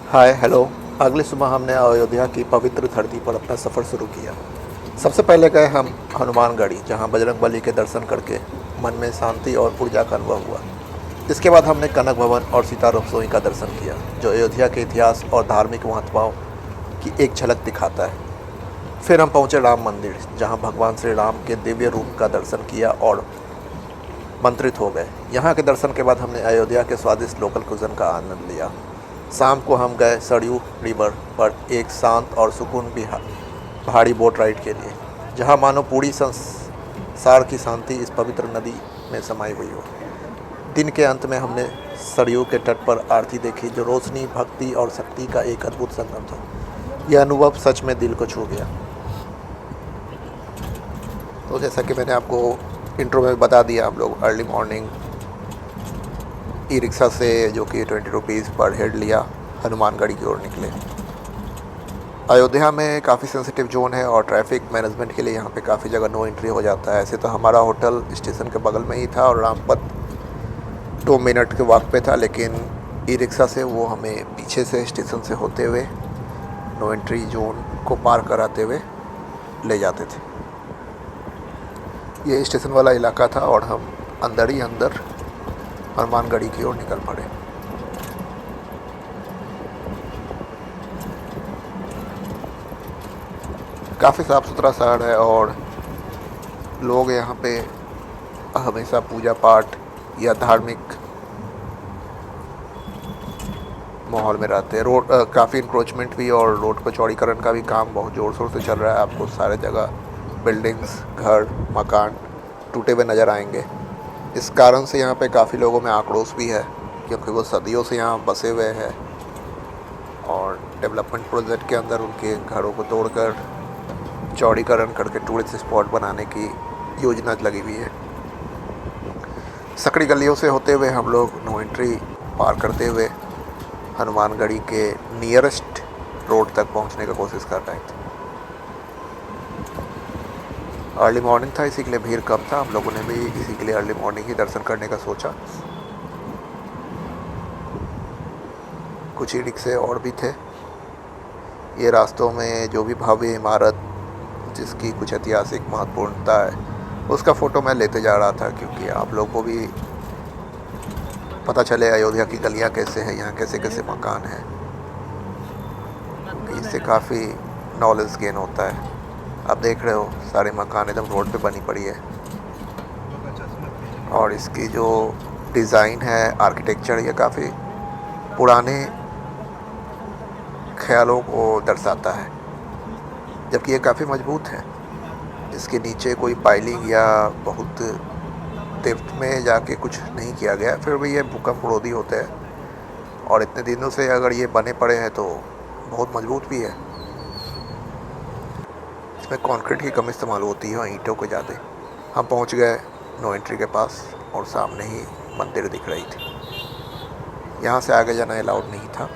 Hi hello. अगली सुबह हमने अयोध्या की पवित्र धरती पर अपना सफ़र शुरू किया। सबसे पहले गए हम हनुमानगढ़ी, जहां बजरंगबली के दर्शन करके मन में शांति और ऊर्जा का अनुभव हुआ। इसके बाद हमने कनक भवन और सीता रसोई का दर्शन किया, जो अयोध्या के इतिहास और धार्मिक महत्वाओं की एक झलक दिखाता है। फिर हम पहुंचे राम मंदिर, जहां भगवान श्री राम के दिव्य रूप का दर्शन किया और मंत्रित हो गए। यहाँ के दर्शन के बाद हमने अयोध्या के स्वादिष्ट लोकल कुजन का आनंद लिया। शाम को हम गए सरयू रिवर पर एक शांत और सुकून पहाड़ी बोट राइड के लिए, जहाँ मानो पूरी संसार की शांति इस पवित्र नदी में समाई हुई हो। दिन के अंत में हमने सरयू के तट पर आरती देखी, जो रोशनी, भक्ति और शक्ति का एक अद्भुत संगम था। यह अनुभव सच में दिल को छू गया। तो जैसा कि मैंने आपको इंट्रो में बता दिया, हम लोग अर्ली मॉर्निंग ई रिक्शा से, जो कि 20 रुपीज़ पर हेड लिया, हनुमानगढ़ी की ओर निकले। अयोध्या में काफ़ी सेंसिटिव जोन है और ट्रैफिक मैनेजमेंट के लिए यहाँ पे काफ़ी जगह नो एंट्री हो जाता है। ऐसे तो हमारा होटल स्टेशन के बगल में ही था और रामपथ 2 मिनट के वॉक पे था, लेकिन ई रिक्शा से वो हमें पीछे से स्टेशन से होते हुए नो एंट्री जोन को पार कराते हुए ले जाते थे। ये स्टेशन वाला इलाका था और हम अंदर ही अंदर हनुमानगढ़ी की ओर निकल पड़े। काफ़ी साफ़ सुथरा शहर है और लोग यहाँ पे हमेशा पूजा पाठ या धार्मिक माहौल में रहते हैं। रोड काफ़ी इंक्रोचमेंट भी और रोड को चौड़ीकरण का भी काम बहुत ज़ोर शोर से चल रहा है। आपको सारे जगह बिल्डिंग्स, घर, मकान टूटे हुए नज़र आएंगे। इस कारण से यहाँ पे काफ़ी लोगों में आक्रोश भी है, क्योंकि वो सदियों से यहाँ बसे हुए हैं और डेवलपमेंट प्रोजेक्ट के अंदर उनके घरों को तोड़कर चौड़ीकरण करके टूरिस्ट स्पॉट बनाने की योजना लगी हुई है। सकड़ी गलियों से होते हुए हम लोग नो एंट्री पार करते हुए हनुमानगढ़ी के नियरेस्ट रोड तक पहुंचने का कोशिश कर रहे थे। अर्ली मॉर्निंग था, इसी के लिए भीड़ कम था। हम लोगों ने भी इसी के लिए अर्ली मॉर्निंग ही दर्शन करने का सोचा। कुछ ही रिक्शे और भी थे। ये रास्तों में जो भी भव्य इमारत जिसकी कुछ ऐतिहासिक महत्वपूर्णता है, उसका फ़ोटो मैं लेते जा रहा था, क्योंकि आप लोगों को भी पता चले अयोध्या की गलियां कैसे हैं, यहाँ कैसे कैसे मकान हैं। इससे काफ़ी नॉलेज गेन होता है। आप देख रहे हो सारे मकान एकदम रोड पे बनी पड़ी है और इसकी जो डिज़ाइन है, आर्किटेक्चर, ये काफ़ी पुराने ख्यालों को दर्शाता है, जबकि ये काफ़ी मजबूत है। इसके नीचे कोई पाइलिंग या बहुत डेप्थ में जाके कुछ नहीं किया गया, फिर भी ये भूकंप रोधी होते हैं और इतने दिनों से अगर ये बने पड़े हैं तो बहुत मजबूत भी है। इसमें कंक्रीट की कम इस्तेमाल होती है और ईंटों को ज़्यादा। हम पहुंच गए नो एंट्री के पास और सामने ही मंदिर दिख रही थी। यहाँ से आगे जाना अलाउड नहीं था।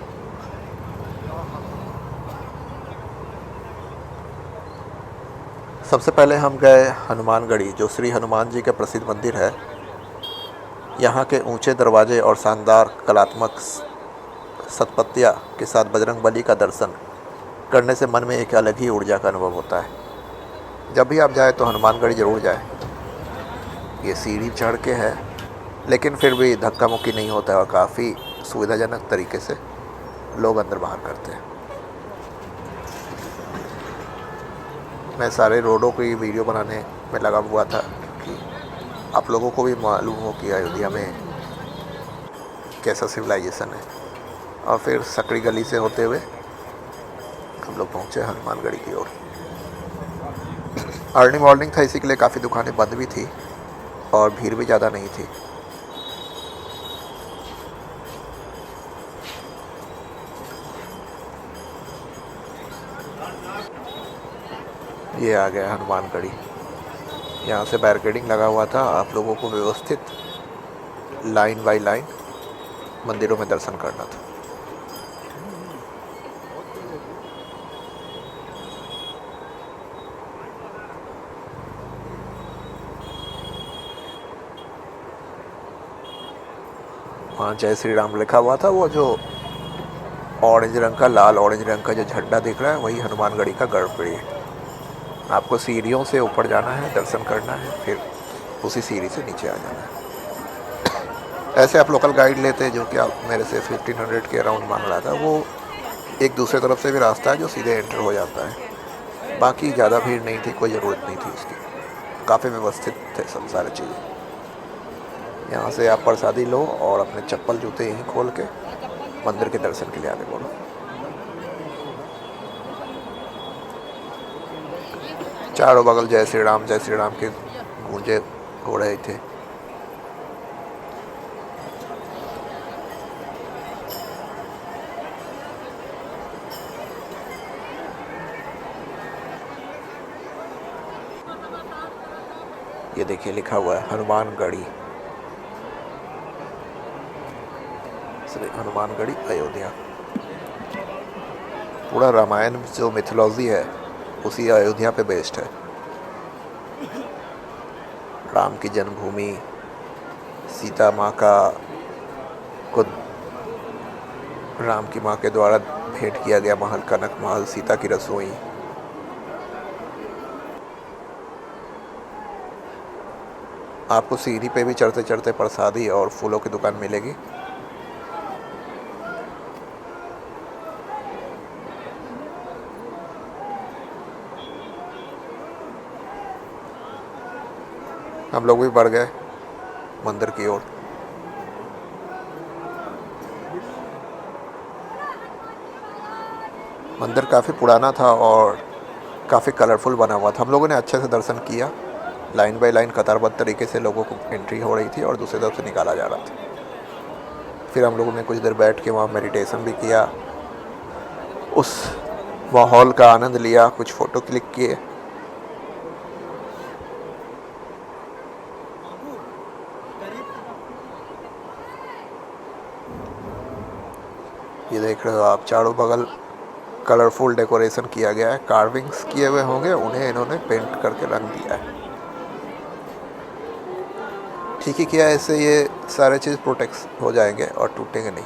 सबसे पहले हम गए हनुमानगढ़ी, जो श्री हनुमान जी के प्रसिद्ध मंदिर है। यहाँ के ऊंचे दरवाजे और शानदार कलात्मक सतपत्तियाँ के साथ बजरंगबली का दर्शन करने से मन में एक अलग ही ऊर्जा का अनुभव होता है। जब भी आप जाए तो हनुमानगढ़ी ज़रूर जाए। ये सीढ़ी चढ़ के है, लेकिन फिर भी धक्का मुक्की नहीं होता है और काफ़ी सुविधाजनक तरीके से लोग अंदर बाहर करते हैं। मैं सारे रोडों की वीडियो बनाने में लगा हुआ था कि आप लोगों को भी मालूम हो कि अयोध्या में कैसा सिविलाइजेशन है। और फिर सकड़ी गली से होते हुए हम लोग पहुँचे हनुमानगढ़ी की ओर। अर्ली मॉर्निंग था, इसी के लिए काफ़ी दुकानें बंद भी थी और भीड़ भी ज़्यादा नहीं थी। ये आ गया हनुमानगढ़ी। यहाँ से बैरिकेडिंग लगा हुआ था। आप लोगों को व्यवस्थित लाइन बाय लाइन मंदिरों में दर्शन करना था। वहाँ जय श्री राम लिखा हुआ था, वो जो ऑरेंज रंग का, लाल ऑरेंज रंग का जो झंडा दिख रहा है वही हनुमानगढ़ी का गर्भगृह है। आपको सीढ़ियों से ऊपर जाना है, दर्शन करना है, फिर उसी सीढ़ी से नीचे आ जाना है। ऐसे आप लोकल गाइड लेते हैं जो कि आप मेरे से 1500 के अराउंड मांग रहा था, वो एक दूसरे तरफ से भी रास्ता है जो सीधे एंटर हो जाता है। बाकी ज़्यादा भीड़ नहीं थी, कोई ज़रूरत नहीं थी उसकी, काफ़ी व्यवस्थित थे सब सारी चीज़ें। यहाँ से आप प्रसादी लो और अपने चप्पल जूते यहीं खोल के मंदिर के दर्शन के लिए आगे बढ़ो। चारों बगल जय श्री राम के गूंजे हो रहे थे। ये देखिए लिखा हुआ है हनुमानगढ़ी, श्री हनुमानगढ़ी अयोध्या। पूरा रामायण जो मिथोलॉजी है उसी अयोध्या पे बेस्ड है। राम की जन्मभूमि, सीता माँ का को राम की माँ के द्वारा भेंट किया गया महल, कनक महल, सीता की रसोई। आपको सीढ़ी पे भी चढ़ते चढ़ते प्रसादी और फूलों की दुकान मिलेगी। हम लोग भी बढ़ गए मंदिर की ओर। मंदिर काफ़ी पुराना था और काफ़ी कलरफुल बना हुआ था। हम लोगों ने अच्छे से दर्शन किया। लाइन बाय लाइन कतारबद्ध तरीके से लोगों को एंट्री हो रही थी और दूसरी तरफ से निकाला जा रहा था। फिर हम लोगों ने कुछ देर बैठ के वहाँ मेडिटेशन भी किया, उस माहौल का आनंद लिया, कुछ फ़ोटो क्लिक किए। ये देख रहे हो आप, चारों बगल कलरफुल डेकोरेशन किया गया है। कार्विंग्स किए हुए होंगे, उन्हें इन्होंने पेंट करके रंग दिया है। ठीक ही किया, ऐसे ये सारे चीज़ प्रोटेक्ट हो जाएंगे और टूटेंगे नहीं।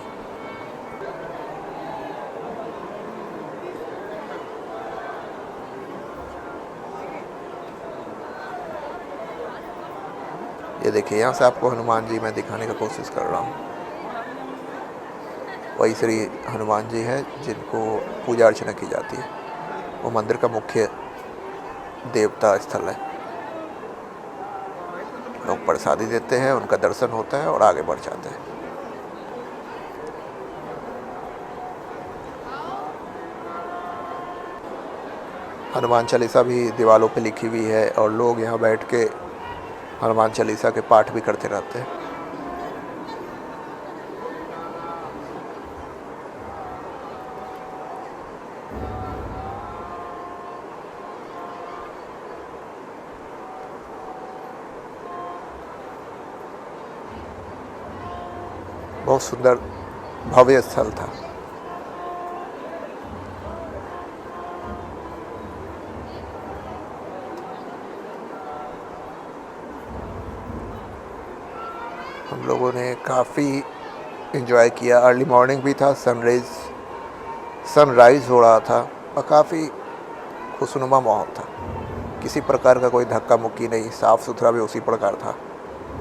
ये देखिए, यहाँ से आपको हनुमान जी मैं दिखाने की कोशिश कर रहा हूँ। वही श्री हनुमान जी है जिनको पूजा अर्चना की जाती है। वो मंदिर का मुख्य देवता स्थल है। लोग प्रसादी देते हैं, उनका दर्शन होता है और आगे बढ़ जाते हैं। हनुमान चालीसा भी दीवारों पे लिखी हुई है और लोग यहाँ बैठ के हनुमान चालीसा के पाठ भी करते रहते हैं। बहुत सुंदर भव्य स्थल था। हम लोगों ने काफ़ी एंजॉय किया। अर्ली मॉर्निंग भी था, सनराइज़ हो रहा था और काफ़ी खुशनुमा माहौल था। किसी प्रकार का कोई धक्का मुक्की नहीं, साफ़ सुथरा भी उसी प्रकार था।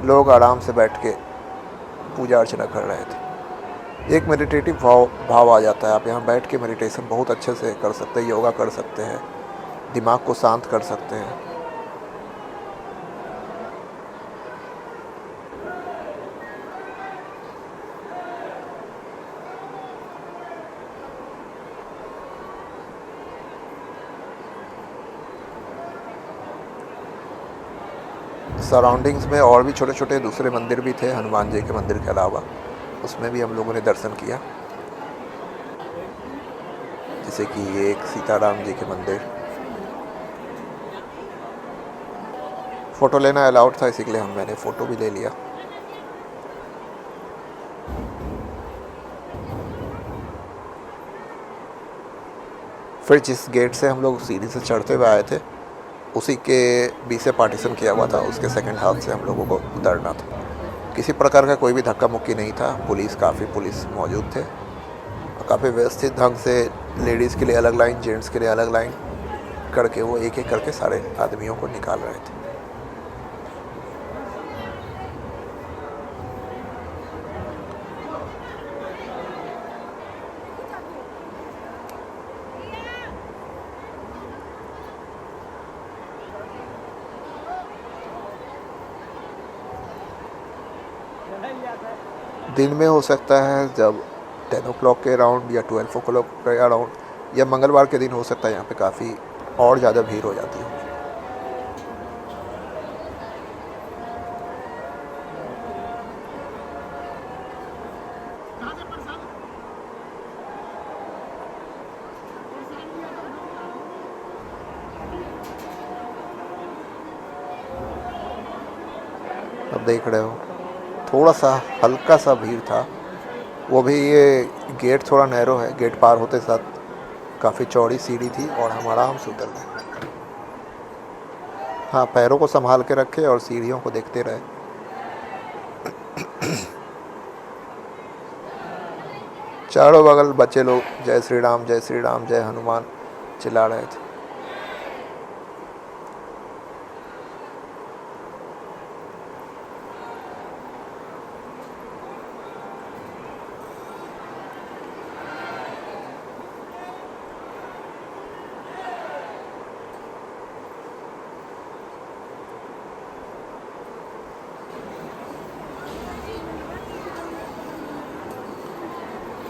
लोग आराम से बैठ के पूजा अर्चना कर रहे थे। एक मेडिटेटिव भाव आ जाता है। आप यहाँ बैठ के मेडिटेशन बहुत अच्छे से कर सकते हैं, योगा कर सकते हैं, दिमाग को शांत कर सकते हैं। सराउंडिंग्स में और भी छोटे छोटे दूसरे मंदिर भी थे हनुमान जी के मंदिर के अलावा, उसमें भी हम लोगों ने दर्शन किया। जैसे कि ये एक सीताराम जी के मंदिर। फ़ोटो लेना अलाउड था, इसी के लिए मैंने फ़ोटो भी ले लिया। फिर जिस गेट से हम लोग सीढ़ी से चढ़ते हुए आए थे उसी के बीच से पार्टीशन किया हुआ था, उसके सेकंड हाफ से हम लोगों को उतरना था। किसी प्रकार का कोई भी धक्का मुक्की नहीं था। पुलिस मौजूद थे। काफ़ी व्यवस्थित ढंग से लेडीज़ के लिए अलग लाइन, जेंट्स के लिए अलग लाइन करके वो एक एक करके सारे आदमियों को निकाल रहे थे। दिन में हो सकता है जब 10 ओ क्लॉक के अराउंड या 12 ओ क्लॉक के अराउंड, या मंगलवार के दिन हो सकता है यहाँ पे काफ़ी और ज़्यादा भीड़ हो जाती है। अब देख रहे हो थोड़ा सा हल्का सा भीड़ था, वो भी ये गेट थोड़ा नैरो है, गेट पार होते साथ काफ़ी चौड़ी सीढ़ी थी और हम आराम से उतर गए। हाँ, पैरों को संभाल के रखे और सीढ़ियों को देखते रहे। चारों बगल बच्चे लोग जय श्री राम, जय श्री राम, जय हनुमान चिल्ला रहे थे।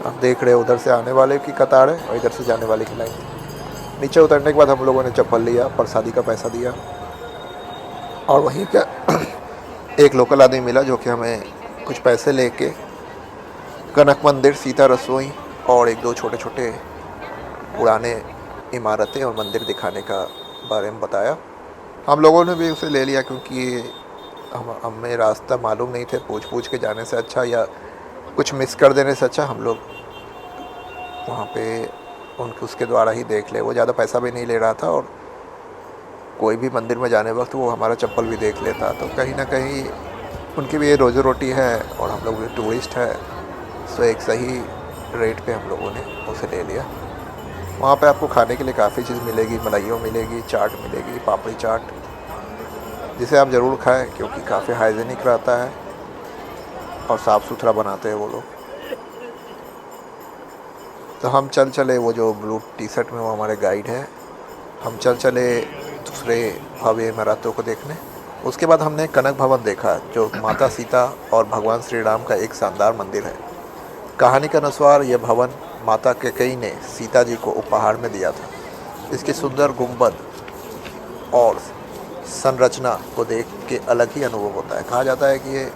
आप देख रहे हो उधर से आने वाले की कतार है और इधर से जाने वाले की लाइन। नीचे उतरने के बाद हम लोगों ने चप्पल लिया, प्रसादी का पैसा दिया और वहीं का एक लोकल आदमी मिला जो कि हमें कुछ पैसे लेके कनक मंदिर, सीता रसोई और एक दो छोटे छोटे पुराने इमारतें और मंदिर दिखाने का बारे में बताया। हम लोगों ने भी उसे ले लिया क्योंकि हमें रास्ता मालूम नहीं थे। पूछ के जाने से अच्छा या कुछ मिस कर देने से अच्छा हम लोग वहाँ पे उसके द्वारा ही देख ले। वो ज़्यादा पैसा भी नहीं ले रहा था और कोई भी मंदिर में जाने वक्त वो हमारा चप्पल भी देख लेता, तो कहीं ना कहीं उनकी भी ये रोज़ी रोटी है और हम लोग भी टूरिस्ट है, सो एक सही रेट पे हम लोगों ने उसे ले लिया। वहाँ पे आपको खाने के लिए काफ़ी चीज़ मिलेगी, मलाइयों मिलेगी, चाट मिलेगी, पापड़ी चाट, जिसे आप ज़रूर खाएं क्योंकि काफ़ी हाइजीनिक रहता है और साफ़ सुथरा बनाते हैं वो लोग। तो हम चल चले, वो जो ब्लू टी शर्ट में वो हमारे गाइड हैं, हम चल चले दूसरे भव्य इमारतों को देखने। उसके बाद हमने कनक भवन देखा जो माता सीता और भगवान श्री राम का एक शानदार मंदिर है। कहानी के अनुसार यह भवन माता कैकेयी ने सीता जी को उपहार में दिया था। इसकी सुंदर गुंबद और संरचना को देख के अलग ही अनुभव होता है। कहा जाता है कि ये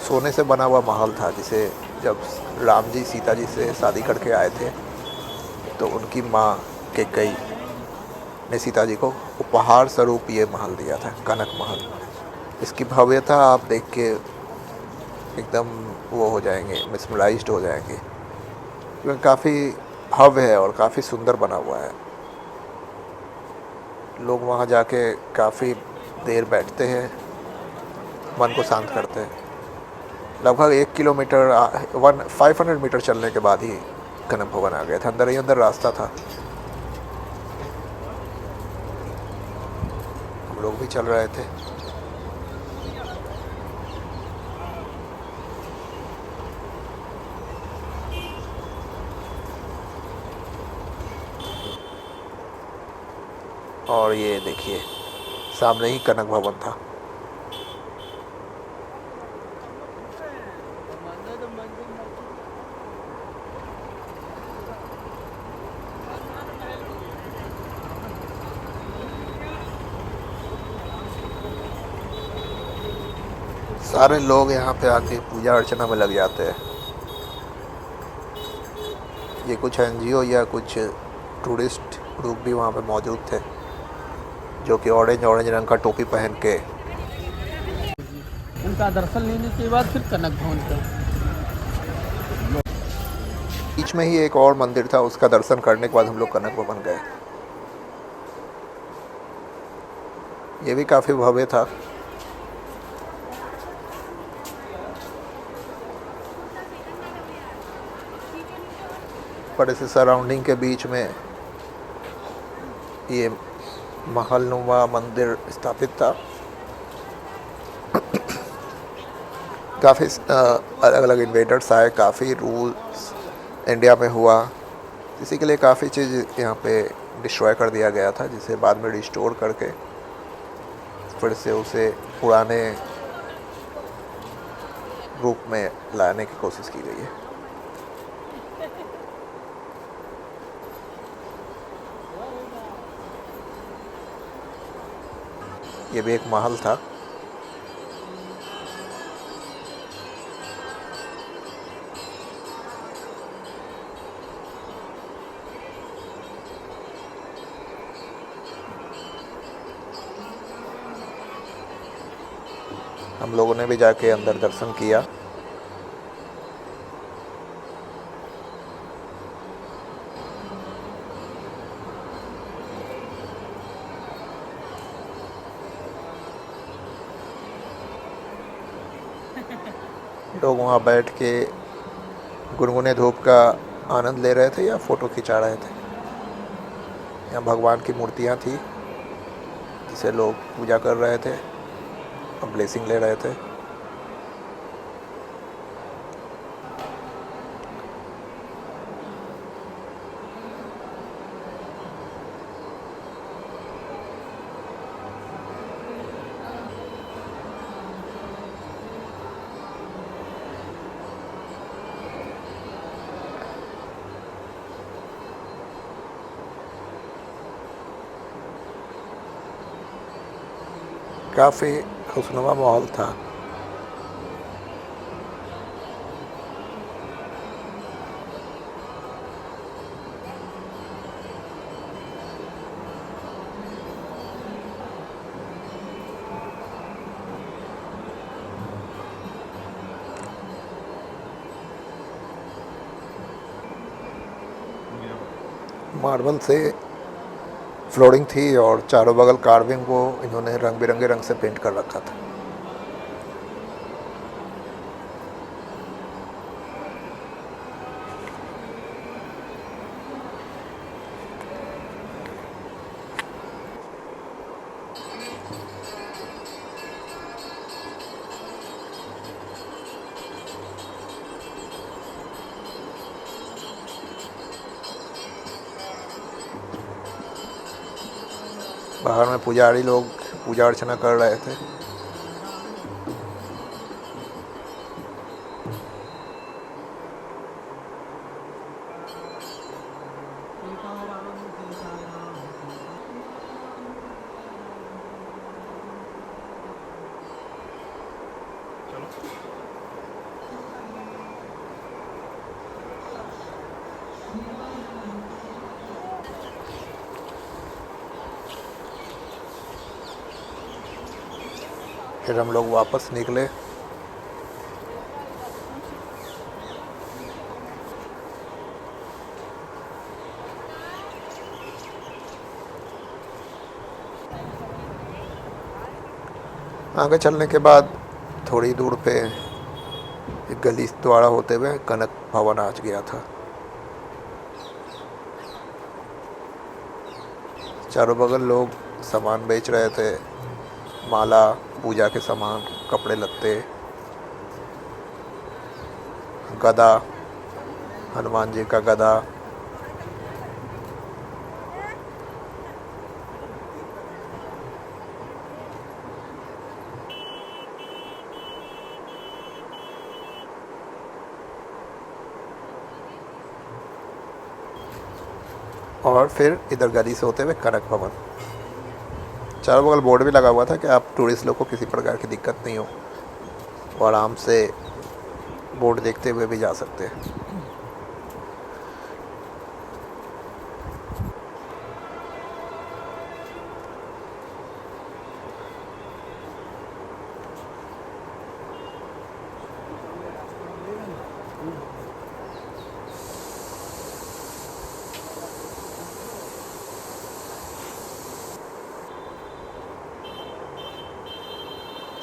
सोने से बना हुआ महल था, जिसे जब राम जी सीता जी से शादी करके आए थे तो उनकी माँ कैकेयी ने सीता जी को उपहार स्वरूप ये महल दिया था, कनक महल। इसकी भव्यता आप देख के एकदम वो हो जाएंगे, मिसमराइज्ड हो जाएंगे, क्योंकि काफ़ी भव्य है और काफ़ी सुंदर बना हुआ है। लोग वहाँ जाके काफ़ी देर बैठते हैं, मन को शांत करते हैं। लगभग 1 किलोमीटर 500 मीटर चलने के बाद ही कनक भवन आ गया था। अंदर ही अंदर रास्ता था, हम लोग भी चल रहे थे। और ये देखिए सामने ही कनक भवन था। सारे लोग यहाँ पे आके पूजा अर्चना में लग जाते हैं। ये कुछ एनजीओ या कुछ टूरिस्ट ग्रुप भी वहाँ पे मौजूद थे जो कि ऑरेंज रंग का टोपी पहन के। उनका दर्शन लेने के बाद फिर कनक भवन का बीच में ही एक और मंदिर था, उसका दर्शन करने के बाद हम लोग कनक भवन गए। ये भी काफ़ी भव्य था। बड़े से सराउंडिंग के बीच में ये महलनुमा मंदिर स्थापित था। काफ़ी अलग अलग इन्वेडर्स आए, काफ़ी रूल्स इंडिया में हुआ, इसी के लिए काफ़ी चीज़ यहाँ पे डिस्ट्रॉय कर दिया गया था, जिसे बाद में रिस्टोर करके फिर से उसे पुराने रूप में लाने की कोशिश की गई है। ये भी एक महल था। हम लोगों ने भी जाके अंदर दर्शन किया। लोग वहाँ बैठ के गुनगुने धूप का आनंद ले रहे थे या फ़ोटो खिंचा रहे थे। यहाँ भगवान की मूर्तियाँ थी जिसे लोग पूजा कर रहे थे और ब्लेसिंग ले रहे थे। काफ़ी खुशनुमा माहौल था। मार्बल से फ्लोरिंग थी और चारों बगल कार्विंग को इन्होंने रंग बिरंगे रंग से पेंट कर रखा था। बाहर में पुजारी लोग पूजा अर्चना कर रहे थे। फिर हम लोग वापस निकले। आगे चलने के बाद थोड़ी दूर पे एक गली द्वारा होते हुए कनक भवन आ गया था। चारों बगल लोग सामान बेच रहे थे, माला, पूजा के सामान, कपड़े लत्ते, गदा, हनुमान जी का गदा। और फिर इधर गली से होते हुए कनक भवन। चारों बगल बोर्ड भी लगा हुआ था कि आप टूरिस्ट लोग को किसी प्रकार की दिक्कत नहीं हो, वो आराम से बोर्ड देखते हुए भी जा सकते हैं।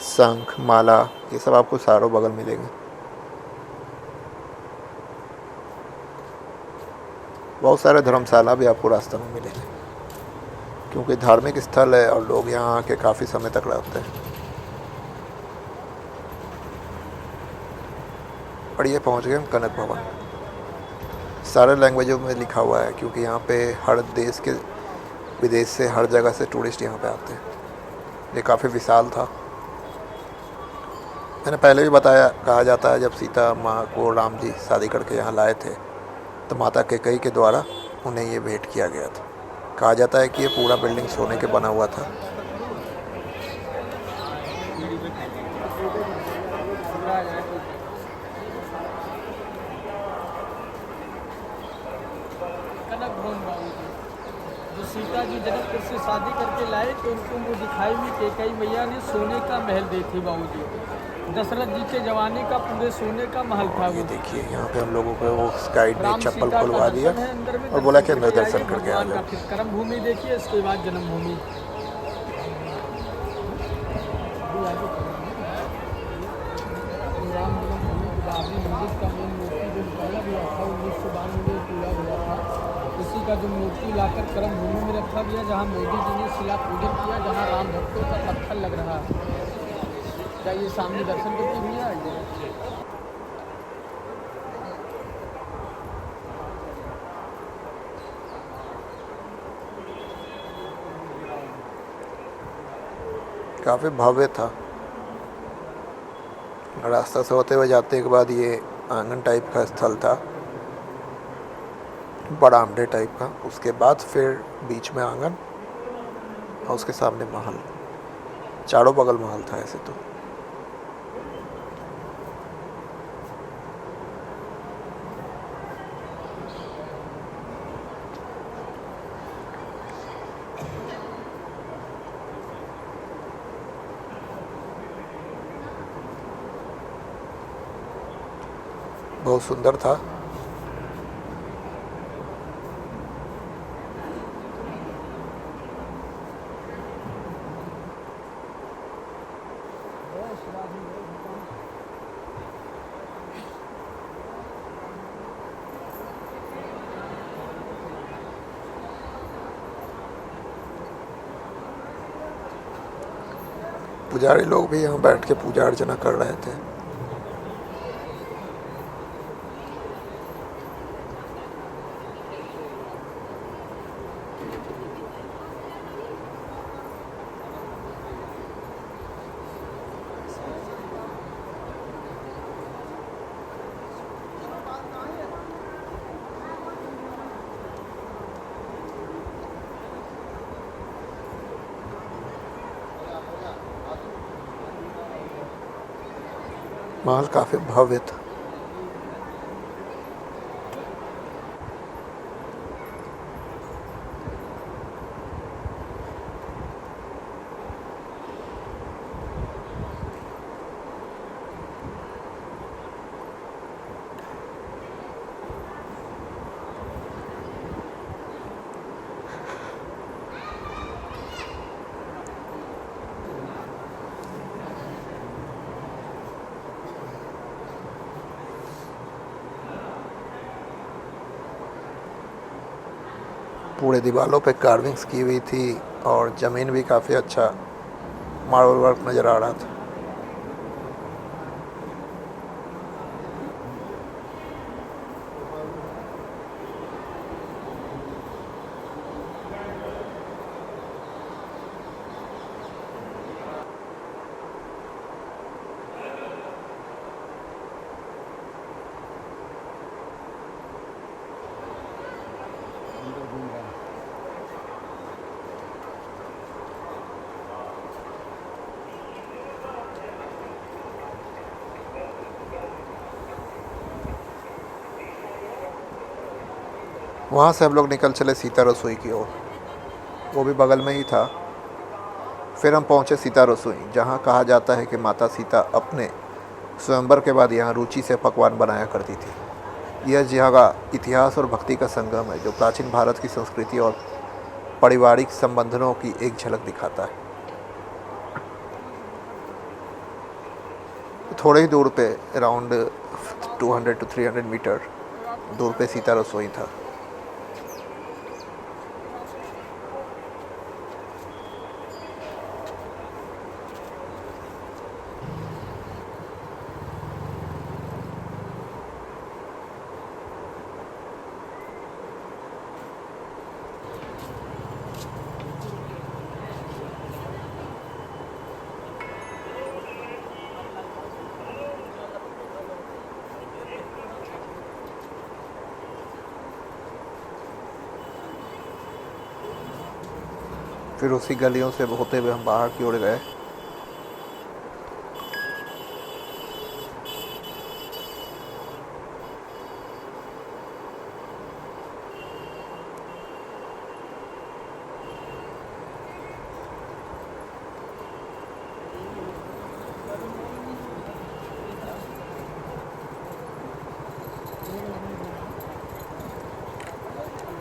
शंख, माला, ये सब आपको चारों बगल मिलेंगे। बहुत सारे धर्मशाला भी आपको रास्ते में मिलेंगे, क्योंकि धार्मिक स्थल है और लोग यहाँ आके काफ़ी समय तक रहते हैं। और ये पहुँच गए हम कनक भवन। सारे लैंग्वेजों में लिखा हुआ है, क्योंकि यहाँ पे हर देश के विदेश से हर जगह से टूरिस्ट यहाँ पे आते हैं। ये काफ़ी विशाल था। मैंने पहले भी बताया, कहा जाता है जब सीता माँ को राम जी शादी करके यहाँ लाए थे तो माता कैकेयी के द्वारा उन्हें ये भेंट किया गया था। कहा जाता है कि ये पूरा बिल्डिंग सोने के बना हुआ था। कनक भवन बाबू जी, जो सीता जी जनकपुर से शादी करके लाए तो उनको वो दिखाई हुई कैकेयी मैया ने सोने का महल दी थी बाबू जी। दशरथ जी के जमाने का पूरे सोने का महल था ये वो। देखिए यहाँ पे हम लोगों को वो गाइड ने राम चप्पल सीता का खुलवा दिया दर्शन है अंदर में, और बोला कि अंदर करके दर्शन आइए करके आ भगवान का। जाओ। फिर कर्म भूमि देखिए, इसके बाद जन्मभूमि। राम जन्मभूमि के बाबरी मस्जिद का मेन मूर्ति जो निकाला गया था 1992 में पूरा हुआ था, उसी का जो मूर्ति लाकर कर्म भूमि में रखा गया, जहाँ मोदी जी ने शिला पूजन किया, जहाँ राम भक्तों का पत्थर लग रहा है। क्या ये सामने दर्शन करके भी आइए। काफ़ी भव्य था। रास्ता से होते हुए जाते के बाद ये आंगन टाइप का स्थल था, बरामदे टाइप का। उसके बाद फिर बीच में आंगन और उसके सामने महल। चारों बगल महल था ऐसे तो। बहुत सुंदर था। पुजारी लोग भी यहाँ बैठ के पूजा अर्चना कर रहे थे। महल काफ़ी भव्य था। पूरे दीवारों पे कार्विंग्स की हुई थी और ज़मीन भी काफ़ी अच्छा मार्बल वर्क नज़र आ रहा था। वहाँ से हम लोग निकल चले सीता रसोई की ओर, वो भी बगल में ही था। फिर हम पहुँचे सीता रसोई, जहाँ कहा जाता है कि माता सीता अपने स्वयंवर के बाद यहाँ रुचि से पकवान बनाया करती थी। यह जगह इतिहास और भक्ति का संगम है, जो प्राचीन भारत की संस्कृति और पारिवारिक संबंधों की एक झलक दिखाता है। थोड़े ही दूर पे अराउंड 200 to 300 मीटर दूर पे सीता रसोई था। फिर उसी गलियों से होते हुए हम बाहर की ओर गए।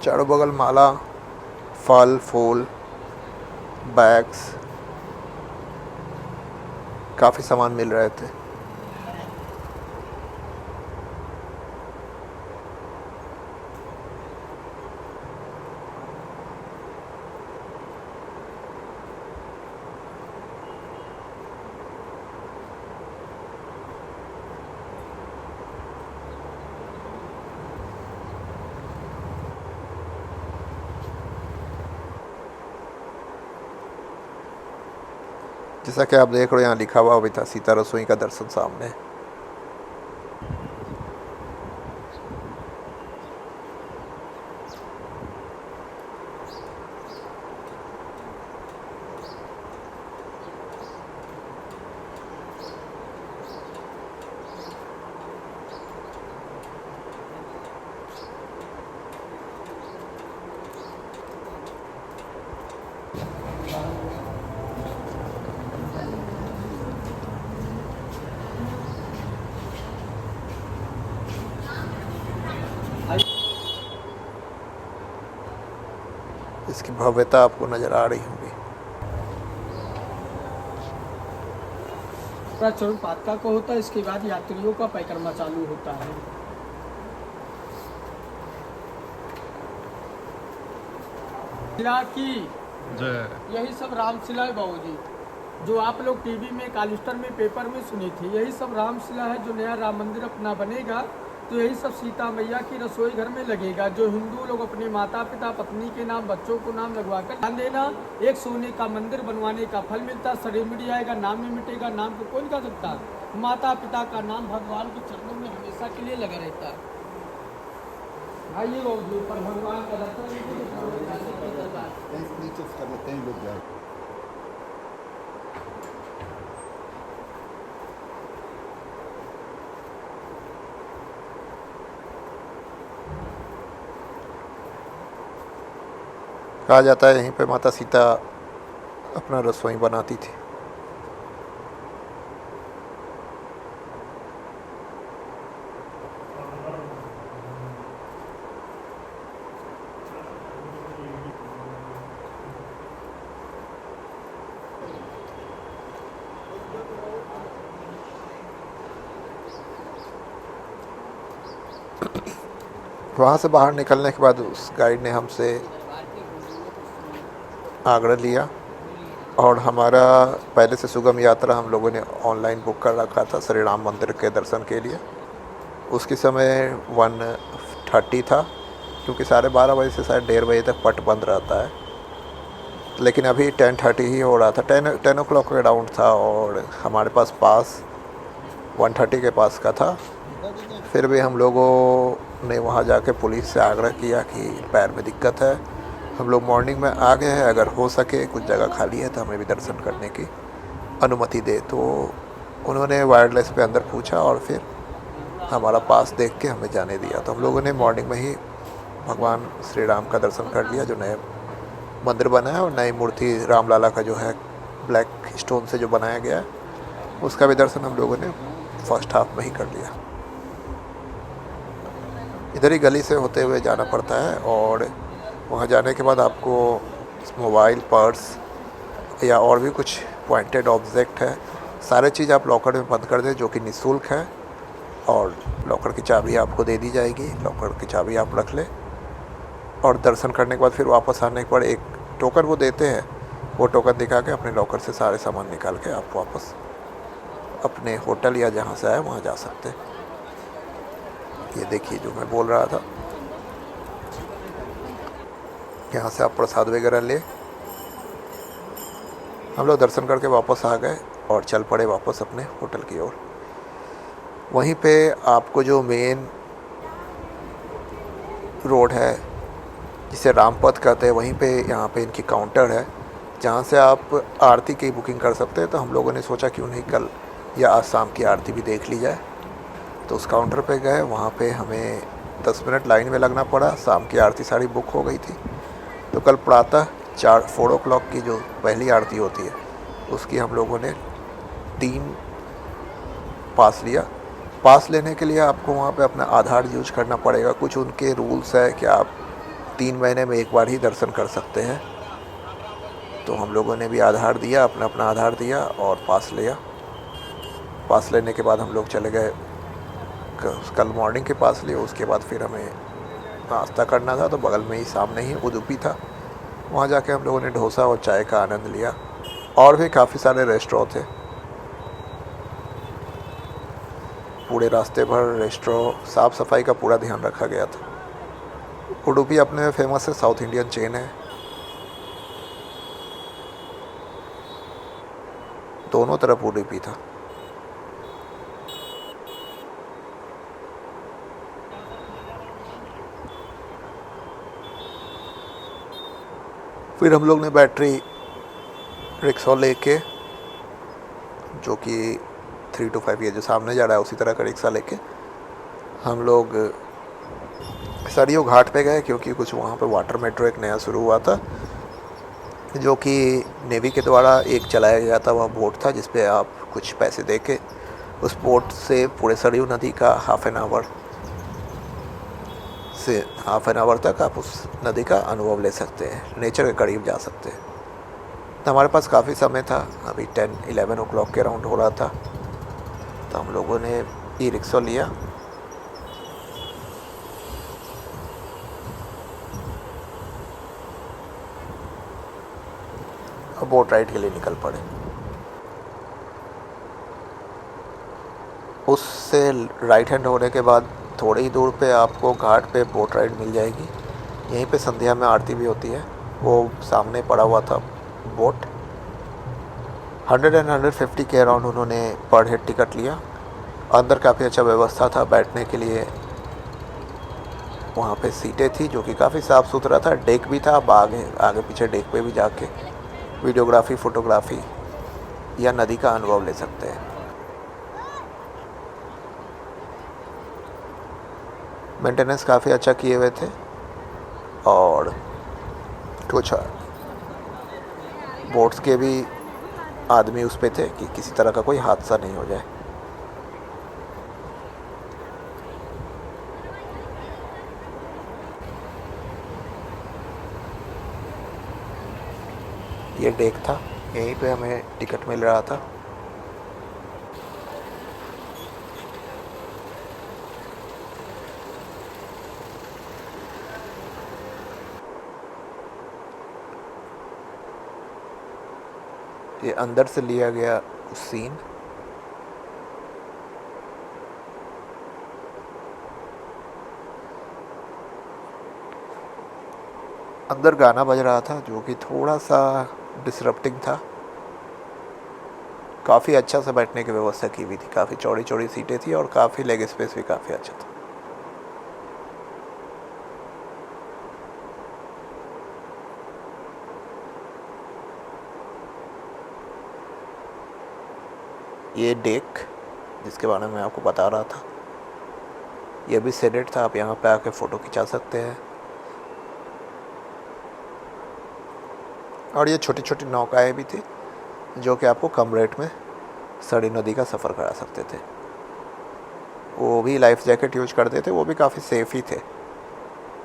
चारों बगल माला, फल फूल, बैग्स, काफ़ी सामान मिल रहे थे। जैसा कि आप देख रहे हो यहाँ लिखा हुआ भी था सीता रसोई का दर्शन सामने। इसकी भव्यता आपको नज़र आ रही होगी। प्रचरण पातका को होता है, इसके बाद यात्रियों का परिक्रमा चालू होता है। शिला की यही सब रामशिला है बाबूजी, जो आप लोग टीवी में कालिस्टर में पेपर में सुनी थी, यही सब रामशिला है। जो नया राम मंदिर अपना बनेगा तो यही सब सीता मैया की रसोई घर में लगेगा। जो हिंदू लोग अपने माता पिता पत्नी के नाम बच्चों को नाम लगवाकर ध्यान देना, एक सोने का मंदिर बनवाने का फल मिलता, शरीर मिट जाएगा, नाम नहीं मिटेगा। नाम को कौन कर सकता? माता पिता का नाम भगवान के चरणों में हमेशा के लिए लगा रहता है। आइए ऊपर भगवान का दर्शन कर लेते हैं लोग जाए। कहा जाता है यहीं पे माता सीता अपना रसोई बनाती थी। वहाँ से बाहर निकलने के बाद उस गाइड ने हमसे आगरा लिया और हमारा पहले से सुगम यात्रा हम लोगों ने ऑनलाइन बुक कर रखा था श्री राम मंदिर के दर्शन के लिए। उसकी समय 1:30 था, क्योंकि 12:30 बजे से शायद 1:30 बजे तक पट बंद रहता है, लेकिन अभी 10:30 ही हो रहा था। 10 o'clock के अराउंड था और हमारे पास 1:30 के पास का था। फिर भी हम लोगों ने वहाँ जाके पुलिस से आग्रह किया कि पैर में दिक्कत है, हम लोग मॉर्निंग में आ गए हैं, अगर हो सके कुछ जगह खाली है तो हमें भी दर्शन करने की अनुमति दे। तो उन्होंने वायरलेस पे अंदर पूछा और फिर हमारा पास देख के हमें जाने दिया। तो हम लोगों ने मॉर्निंग में ही भगवान श्री राम का दर्शन कर लिया, जो नए मंदिर बना है, और नई मूर्ति रामलाला का जो है ब्लैक स्टोन से जो बनाया गया है, उसका भी दर्शन हम लोगों ने फर्स्ट हाफ में ही कर लिया। इधर ही गली से होते हुए जाना पड़ता है और वहाँ जाने के बाद आपको मोबाइल, पर्स या और भी कुछ पॉइंटेड ऑब्जेक्ट है, सारे चीज़ आप लॉकर में बंद कर दें, जो कि निःशुल्क है, और लॉकर की चाबी आपको दे दी जाएगी। लॉकर की चाबी आप रख लें और दर्शन करने के बाद फिर वापस आने के बाद एक टोकन वो देते हैं, वो टोकन दिखा के अपने लॉकर से सारे सामान निकाल के आप वापस अपने होटल या जहाँ से आए वहाँ जा सकते हैं। ये देखिए जो मैं बोल रहा था, यहाँ से आप प्रसाद वगैरह ले। हम लोग दर्शन करके वापस आ गए और चल पड़े वापस अपने होटल की ओर। वहीं पे आपको जो मेन रोड है जिसे रामपथ कहते हैं, वहीं पे यहाँ पे इनकी काउंटर है, जहाँ से आप आरती की बुकिंग कर सकते हैं। तो हम लोगों ने सोचा क्यों नहीं कल या आज शाम की आरती भी देख ली जाए। तो उस काउंटर पे गए, वहाँ पे हमें 10 मिनट लाइन में लगना पड़ा। शाम की आरती सारी बुक हो गई थी। तो कल प्रातः 4 o'clock की जो पहली आरती होती है उसकी हम लोगों ने 3 पास लिया। पास लेने के लिए आपको वहाँ पे अपना आधार यूज करना पड़ेगा। कुछ उनके रूल्स है कि आप 3 महीने में एक बार ही दर्शन कर सकते हैं। तो हम लोगों ने भी आधार दिया, अपना अपना आधार दिया और पास लिया। पास लेने के बाद हम लोग चले गए, कल मॉर्निंग के पास लिए। उसके बाद फिर हमें नाश्ता करना था, तो बगल में ही सामने ही उडुपी था, वहाँ जाके हम लोगों ने डोसा और चाय का आनंद लिया। और भी काफ़ी सारे रेस्टोरेंट थे, पूरे रास्ते भर रेस्टोरेंट साफ़ सफाई का पूरा ध्यान रखा गया था। उडुपी अपने में फेमस है, साउथ इंडियन चेन है। दोनों तरफ उडुपी था। फिर हम लोग ने बैटरी रिक्शा लेके, जो कि 3 to 5 ये जो सामने जा रहा है उसी तरह का रिक्शा लेके हम लोग सरयू घाट पे गए, क्योंकि कुछ वहाँ पे वाटर मेट्रो एक नया शुरू हुआ था, जो कि नेवी के द्वारा एक चलाया गया था। वह बोट था जिस पे आप कुछ पैसे दे के उस बोट से पूरे सरयू नदी का हाफ एन आवर तक आप उस नदी का अनुभव ले सकते हैं, नेचर के करीब जा सकते हैं। तो हमारे पास काफ़ी समय था, अभी 10-11 o'clock के अराउंड हो रहा था। तो हम लोगों ने ई रिक्शा लिया। और बोट राइड के लिए निकल पड़े। उससे राइट हैंड होने के बाद थोड़ी ही दूर पे आपको घाट पे बोट राइड मिल जाएगी। यहीं पे संध्या में आरती भी होती है। वो सामने पड़ा हुआ था बोट। 150 के अराउंड उन्होंने पर हेड टिकट लिया। अंदर काफ़ी अच्छा व्यवस्था था बैठने के लिए। वहाँ पे सीटें थी जो कि काफ़ी साफ़ सुथरा था। डेक भी था, आप आगे पीछे डेक पे भी जाके वीडियोग्राफी, फोटोग्राफी या नदी का अनुभव ले सकते हैं। मेंटेनेंस काफ़ी अच्छा किए हुए थे और कुछ बोट्स के भी आदमी उस पे थे कि किसी तरह का कोई हादसा नहीं हो जाए। ये डेक था, यहीं पे हमें टिकट मिल रहा था। ये अंदर से लिया गया सीन। अंदर गाना बज रहा था जो कि थोड़ा सा डिसरप्टिंग था। काफ़ी अच्छा सा बैठने की व्यवस्था की हुई थी, काफ़ी चौड़ी चौड़ी सीटें थी और काफ़ी लेग स्पेस भी काफ़ी अच्छा था। ये डेक जिसके बारे में मैं आपको बता रहा था, ये भी सेडेड था। आप यहाँ पे आके फ़ोटो खिंचा सकते हैं। और ये छोटी छोटी नौकाएँ भी थी जो कि आपको कम रेट में सरयू नदी का सफ़र करा सकते थे। वो भी लाइफ जैकेट यूज करते थे, वो भी काफ़ी सेफ़ ही थे।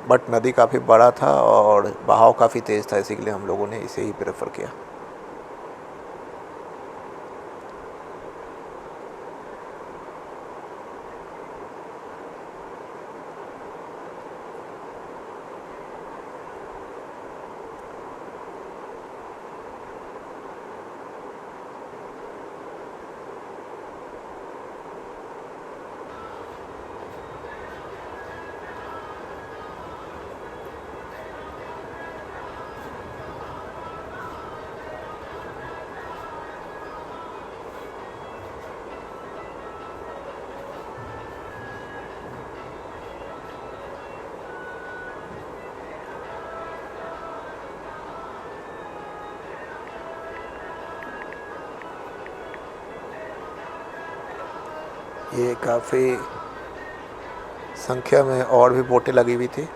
बट नदी काफ़ी बड़ा था और बहाव काफ़ी तेज़ था, इसीलिए हम लोगों ने इसे ही प्रेफर किया। ये काफ़ी संख्या में और भी बोटें लगी हुई थी।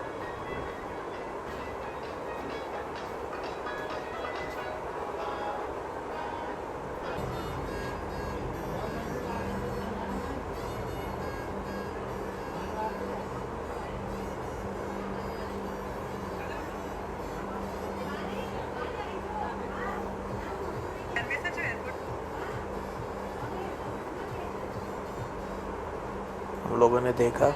हम लोगों ने देखा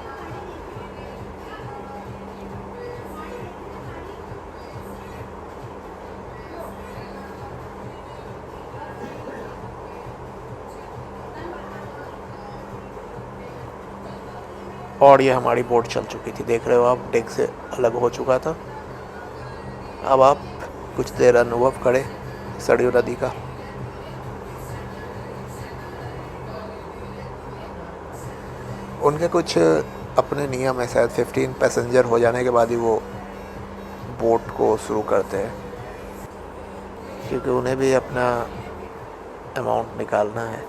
और ये हमारी बोट चल चुकी थी। देख रहे हो आप, डेक से अलग हो चुका था। अब आप कुछ देर अनुभव करें सरयू नदी का। उनके कुछ अपने नियम है, शायद 15 पैसेंजर हो जाने के बाद ही वो बोट को शुरू करते हैं, क्योंकि उन्हें भी अपना अमाउंट निकालना है।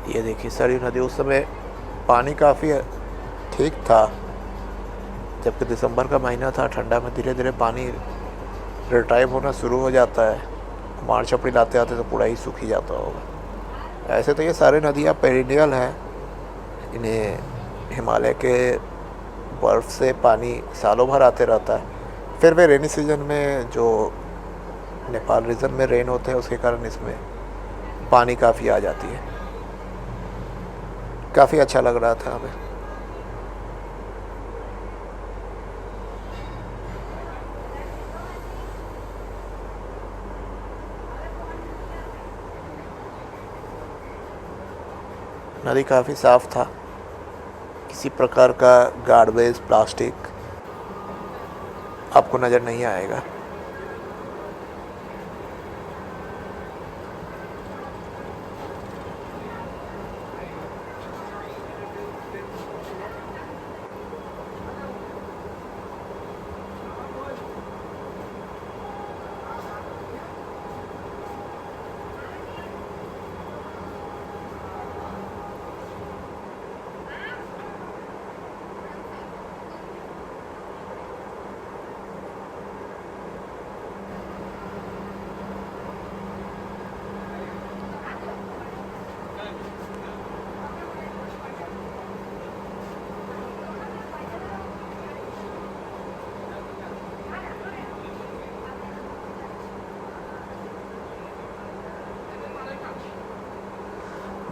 ये देखिए सरयू नदी, उस समय पानी काफ़ी ठीक था, जबकि दिसंबर का महीना था, ठंडा में धीरे धीरे पानी रिटाइव होना शुरू हो जाता है। मार्च अप्रैल आते आते तो पूरा ही सूख ही जाता होगा। ऐसे तो ये सारी नदियाँ पेरिनियल हैं, इन्हें हिमालय के बर्फ़ से पानी सालों भर आते रहता है। फिर वे रेनी सीजन में जो नेपाल रीजन में रेन होते हैं उसके कारण इसमें पानी काफ़ी आ जाती है। काफ़ी अच्छा लग रहा था हमें। नदी काफ़ी साफ़ था, किसी प्रकार का गार्बेज प्लास्टिक आपको नज़र नहीं आएगा।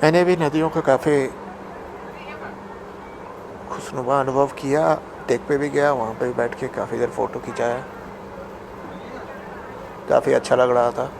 मैंने भी नदियों का काफ़ी खुशनुमा अनुभव किया। टेक पे भी गया, वहाँ पे भी बैठ के काफ़ी देर फ़ोटो खिंचाया। काफ़ी अच्छा लग रहा था।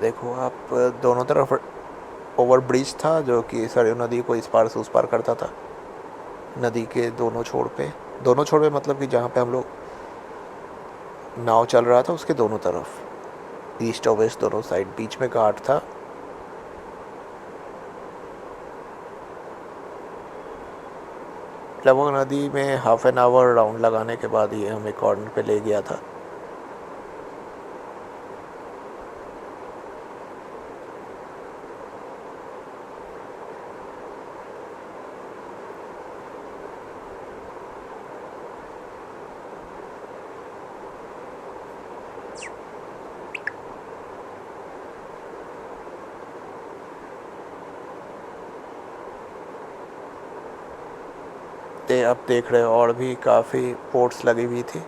देखो आप, दोनों तरफ ओवर ब्रिज था जो कि सरयू नदी को इस पार से उस पार करता था। नदी के दोनों छोर पे मतलब कि जहाँ पे हम लोग नाव चल रहा था उसके दोनों तरफ, ईस्ट और वेस्ट दोनों साइड, बीच में घाट था। लगभग नदी में हाफ एन आवर राउंड लगाने के बाद ये हमें कॉर्नर पे ले गया था। आप देख रहे हो और भी काफ़ी बोट्स लगी हुई थी।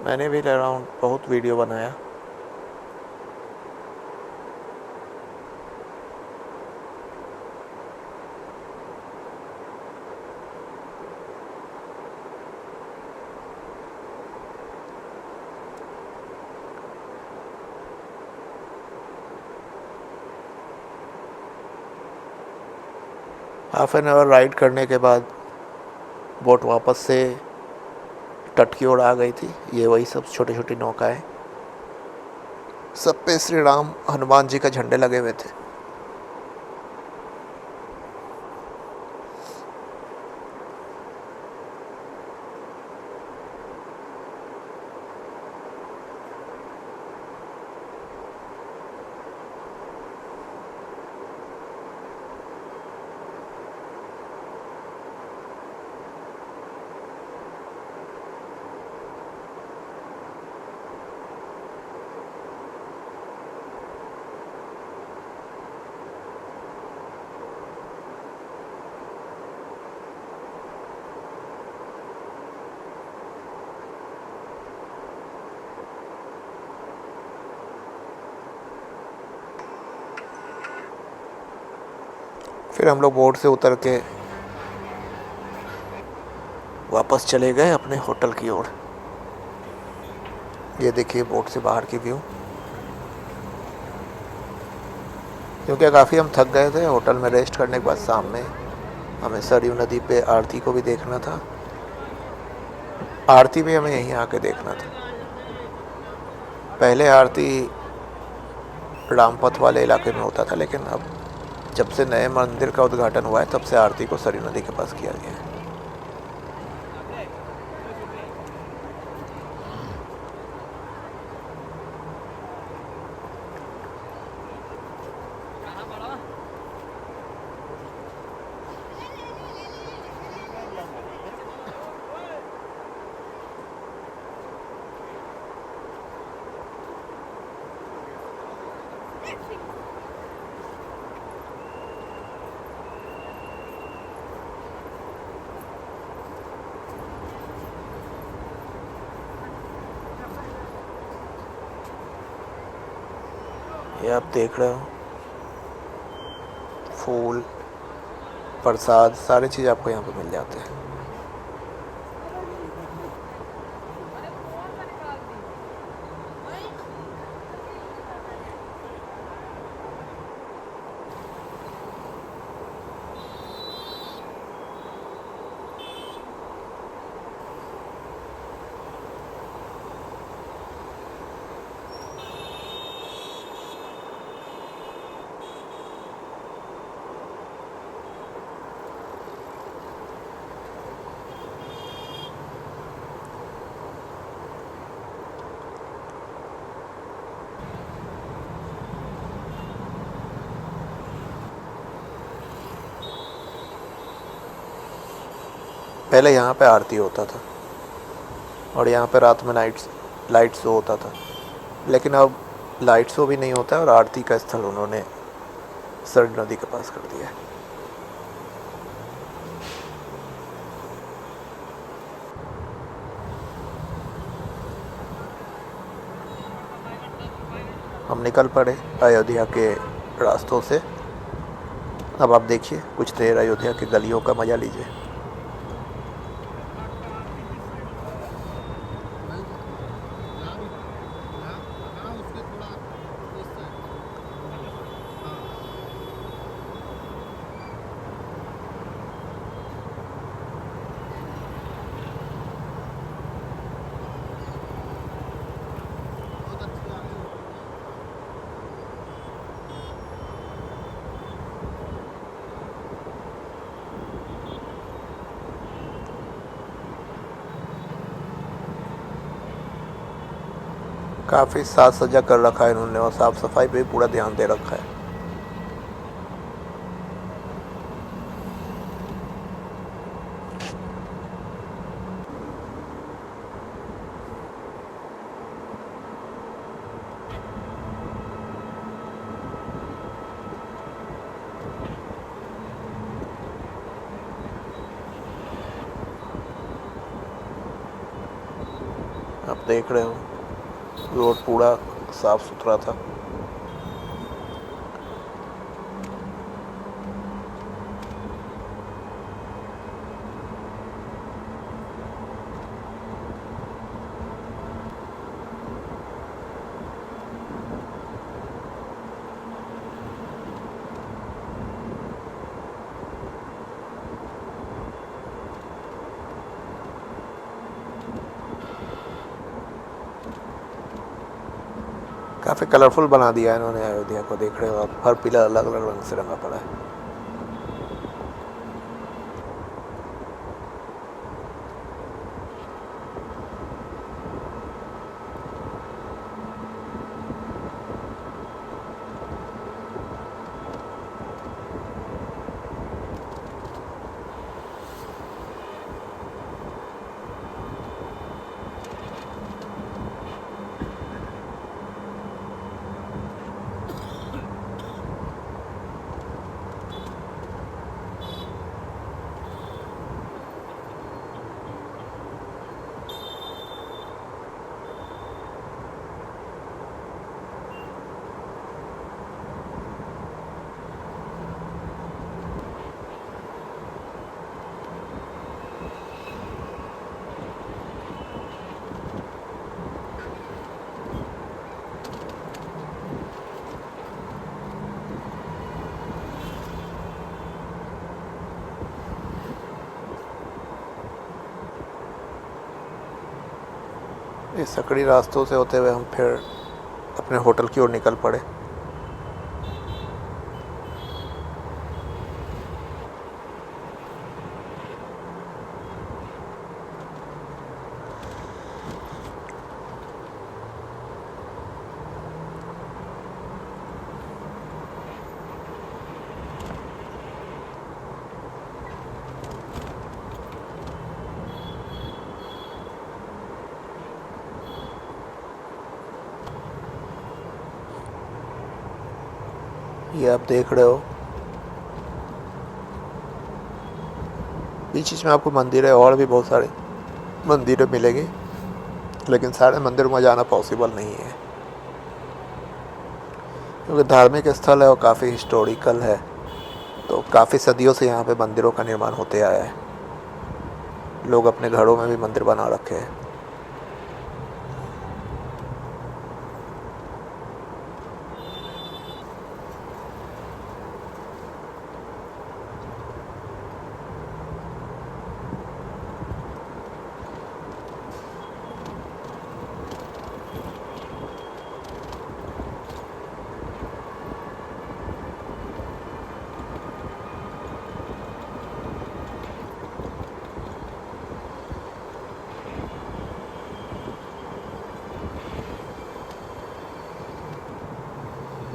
मैंने भी अराउंड बहुत वीडियो बनाया। हाफ एन आवर राइड करने के बाद बोट वापस से तट की ओर आ गई थी। ये वही सब छोटी छोटी नौकाएं, सब पे श्री राम हनुमान जी का झंडे लगे हुए थे। फिर हम लोग बोट से उतर के वापस चले गए अपने होटल की ओर। ये देखिए बोट से बाहर की व्यू। क्योंकि काफ़ी हम थक गए थे, होटल में रेस्ट करने के बाद शाम में हमें सरयू नदी पे आरती को भी देखना था। आरती भी हमें यहीं आके देखना था। पहले आरती रामपथ वाले इलाके में होता था, लेकिन अब जब से नए मंदिर का उद्घाटन हुआ है तब से आरती को सरयू नदी के पास किया गया है। ये आप देख रहे हो, फूल, प्रसाद, सारी चीज़ आपको यहाँ पे मिल जाते हैं। पहले यहाँ पे आरती होता था और यहाँ पे रात में लाइट शो होता था, लेकिन अब लाइट शो भी नहीं होता है और आरती का स्थल उन्होंने सरयू नदी के पास कर दिया है। हम निकल पड़े अयोध्या के रास्तों से। अब आप देखिए, कुछ देर अयोध्या की गलियों का मज़ा लीजिए। काफ़ी साज सज्जा कर रखा है इन्होंने और साफ़ सफाई पे भी पूरा ध्यान दे रखा है। आप देख रहे हो रोड पूरा साफ सुथरा था। काफ़ी कलरफुल बना दिया है इन्होंने अयोध्या को, देख रहे हो आप, हर पिलर अलग अलग रंग से रंगा पड़ा है। इस सकड़ी रास्तों से होते हुए हम फिर अपने होटल की ओर निकल पड़े। ये आप देख रहे हो बीच बीच में आपको मंदिर और भी बहुत सारे मंदिरें मिलेंगे, लेकिन सारे मंदिरों में जाना पॉसिबल नहीं है क्योंकि धार्मिक स्थल है और काफ़ी हिस्टोरिकल है। तो काफ़ी सदियों से यहाँ पे मंदिरों का निर्माण होते आया है। लोग अपने घरों में भी मंदिर बना रखे हैं।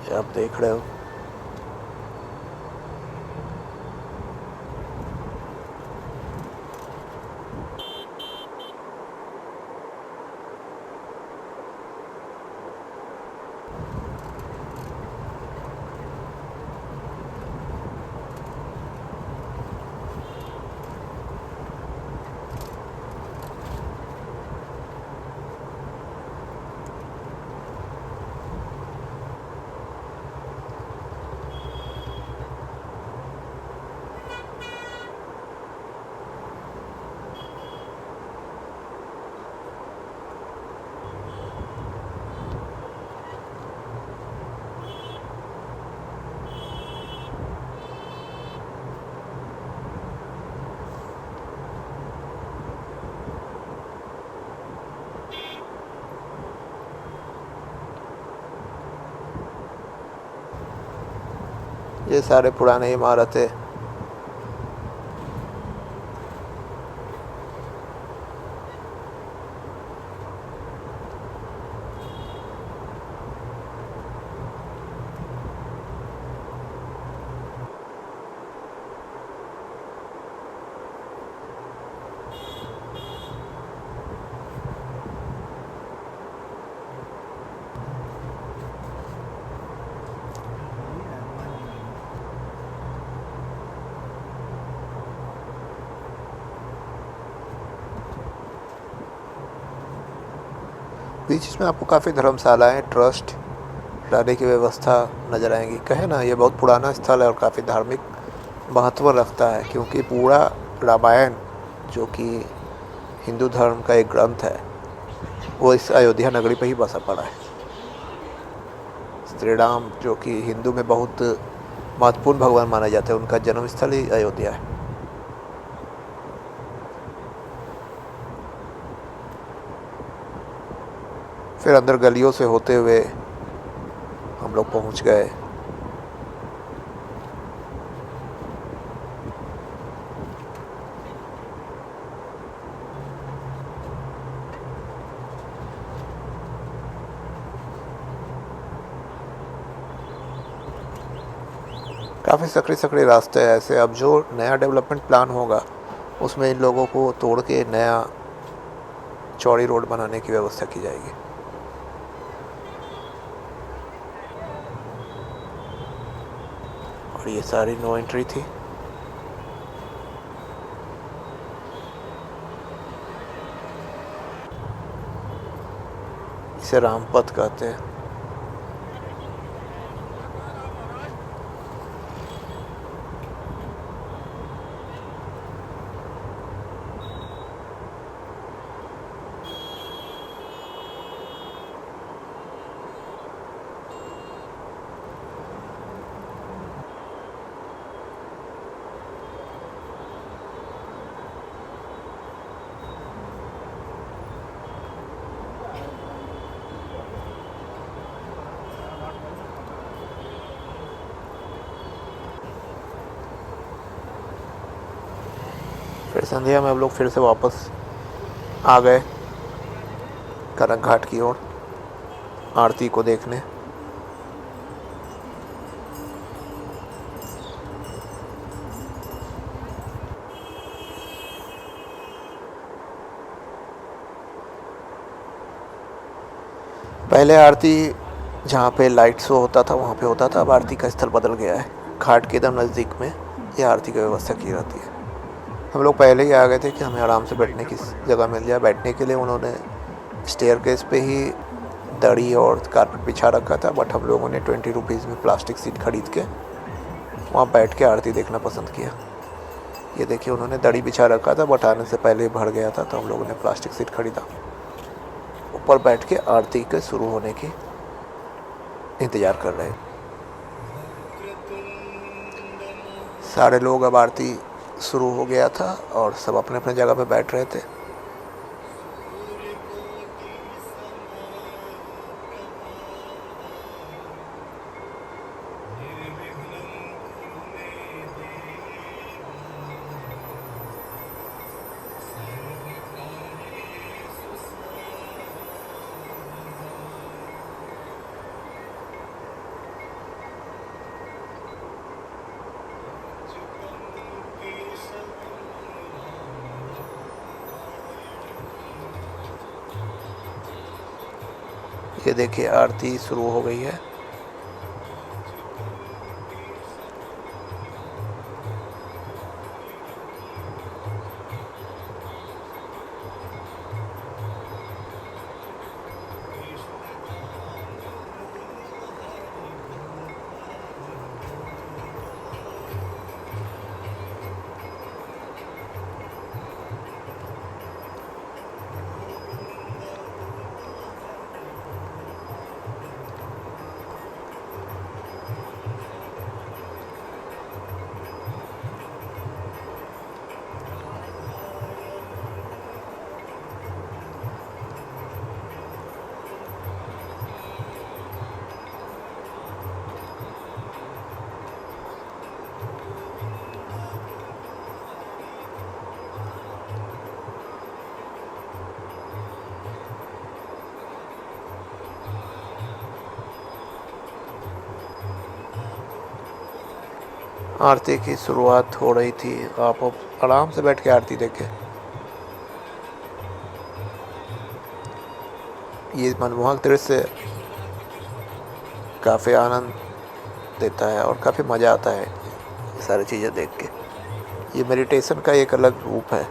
ये आप देख रहे हो ये सारे पुराने इमारतें बीच में आपको काफ़ी धर्मशालाएँ, ट्रस्ट, रहने की व्यवस्था नज़र आएंगी। कहे ना, ये बहुत पुराना स्थल है और काफ़ी धार्मिक महत्व रखता है, क्योंकि पूरा रामायण जो कि हिंदू धर्म का एक ग्रंथ है, वो इस अयोध्या नगरी पर ही बसा पड़ा है। श्री राम जो कि हिंदू में बहुत महत्वपूर्ण भगवान माने जाते हैं, उनका जन्मस्थल ही अयोध्या है। फिर अंदर गलियों से होते हुए हम लोग पहुंच गए काफ़ी सकड़े सकड़े रास्ते हैं ऐसे। अब जो नया डेवलपमेंट प्लान होगा उसमें इन लोगों को तोड़ के नया चौड़ी रोड बनाने की व्यवस्था की जाएगी। और ये सारी नो एंट्री थी। इसे रामपथ कहते हैं। फिर संध्या में हम लोग फिर से वापस आ गए करक घाट की ओर आरती को देखने। पहले आरती जहाँ पे लाइट शो होता था वहाँ पे होता था, अब आरती का स्थल बदल गया है। घाट के एकदम नज़दीक में ये आरती की व्यवस्था की जाती है। हम लोग पहले ही आ गए थे कि हमें आराम से बैठने की जगह मिल जाए। बैठने के लिए उन्होंने स्टेयरकेस पे ही दरी और कारपेट बिछा रखा था, बट हम लोगों ने 20 रुपीज़ में प्लास्टिक सीट खरीद के वहाँ बैठ के आरती देखना पसंद किया। ये देखिए, उन्होंने दरी बिछा रखा था, बट आने से पहले ही भर गया था, तो हम लोगों ने प्लास्टिक सीट खरीदा। ऊपर बैठ के आरती के शुरू होने की इंतज़ार कर रहे हैं। सारे लोग, अब आरती शुरू हो गया था और सब अपने अपने जगह पे बैठ रहे थे। ये देखिए, आरती शुरू हो गई है। आरती की शुरुआत हो रही थी। आप आराम से बैठ के आरती देखें। ये मनमोहक दृश्य काफ़ी आनंद देता है और काफ़ी मज़ा आता है ये सारी चीज़ें देख के। ये मेडिटेशन का एक अलग रूप है।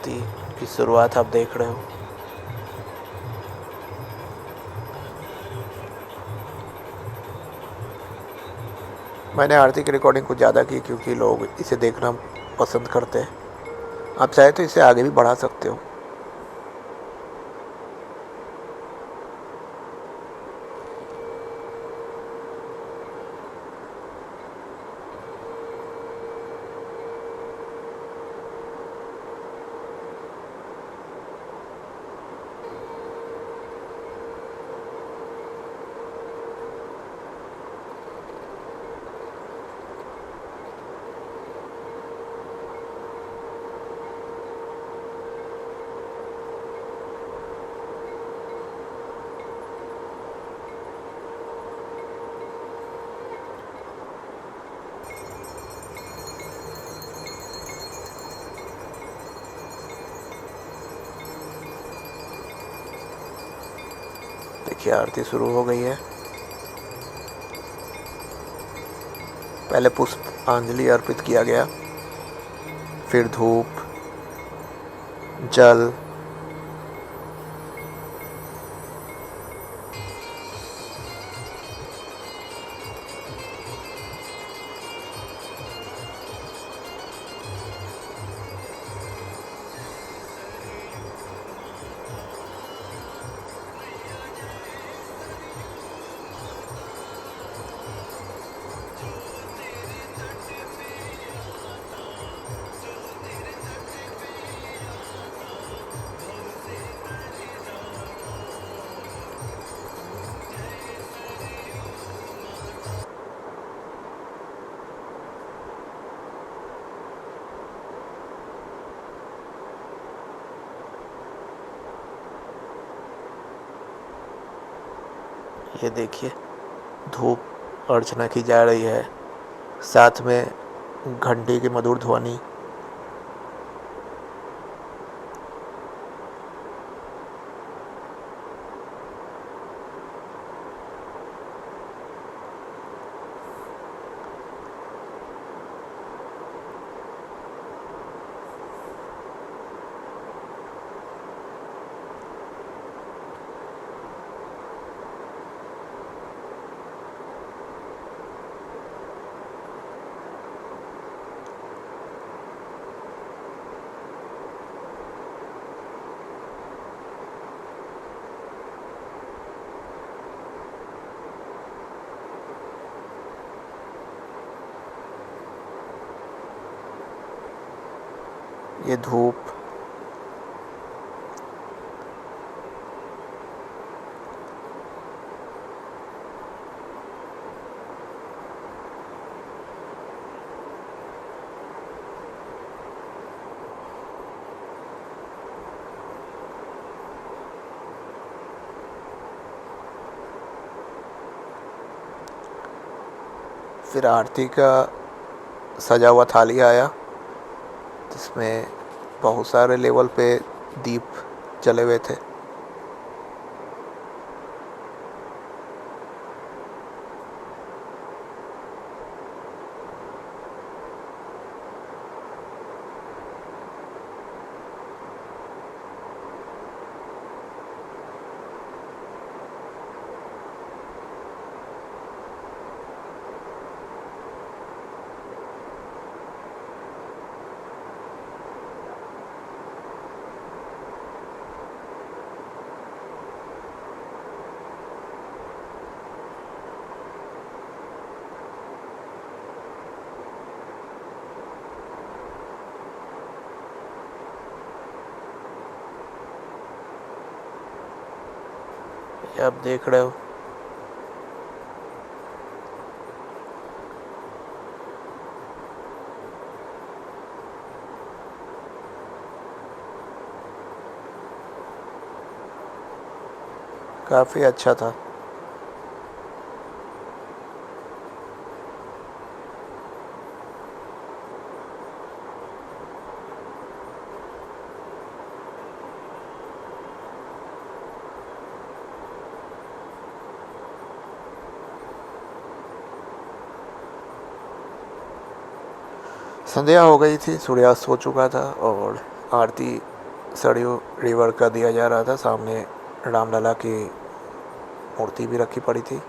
आरती की शुरुआत आप देख रहे हो। मैंने आरती की रिकॉर्डिंग कुछ ज़्यादा की क्योंकि लोग इसे देखना पसंद करते हैं। आप चाहे तो इसे आगे भी बढ़ा सकते हो। देखिए आरती शुरू हो गई है। पहले पुष्पांजलि अर्पित किया गया, फिर धूप, जल, ये देखिए धूप अर्चना की जा रही है, साथ में घंटी की मधुर ध्वनि। ये धूप, फिर आरती का सजा हुआ थाली आया जिसमें बहुत सारे लेवल पे दीप जले हुए थे। ये आप देख रहे हो। काफ़ी अच्छा था। संध्या हो गई थी, सूर्यास्त हो चुका था और आरती सरयू रिवर का दिया जा रहा था। सामने रामलला की मूर्ति भी रखी पड़ी थी।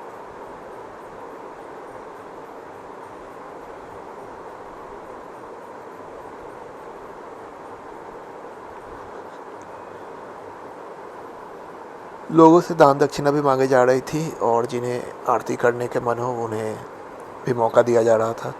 लोगों से दान दक्षिणा भी मांगी जा रही थी और जिन्हें आरती करने के मन हो उन्हें भी मौका दिया जा रहा था।